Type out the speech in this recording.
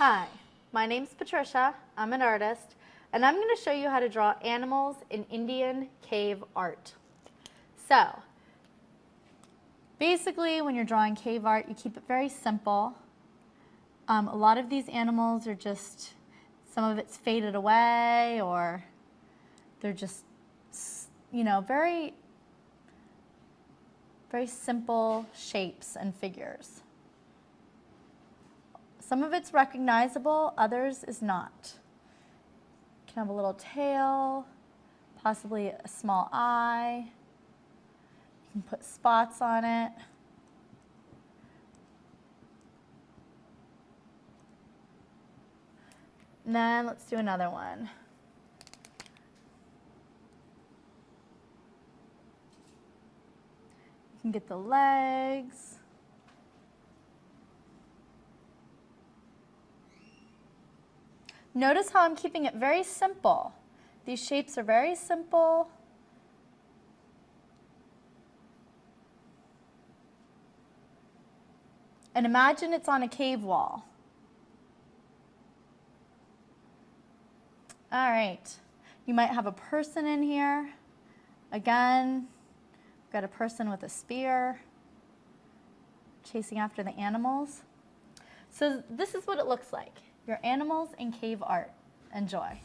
Hi, my name's Patricia. I'm an artist, and I'm going to show you how to draw animals in Indian cave art. So, basically, when you're drawing cave art, you keep it very simple. A lot of these animals are just, some of it's faded away, or they're just, very, very simple shapes and figures. Some of it's recognizable, others is not. You can have a little tail, possibly a small eye. You can put spots on it. And then let's do another one. You can get the legs. Notice how I'm keeping it very simple. These shapes are very simple. And imagine it's on a cave wall. All right, you might have a person in here. Again, we've got a person with a spear chasing after the animals. So this is what it looks like. Your animals in cave art. Enjoy.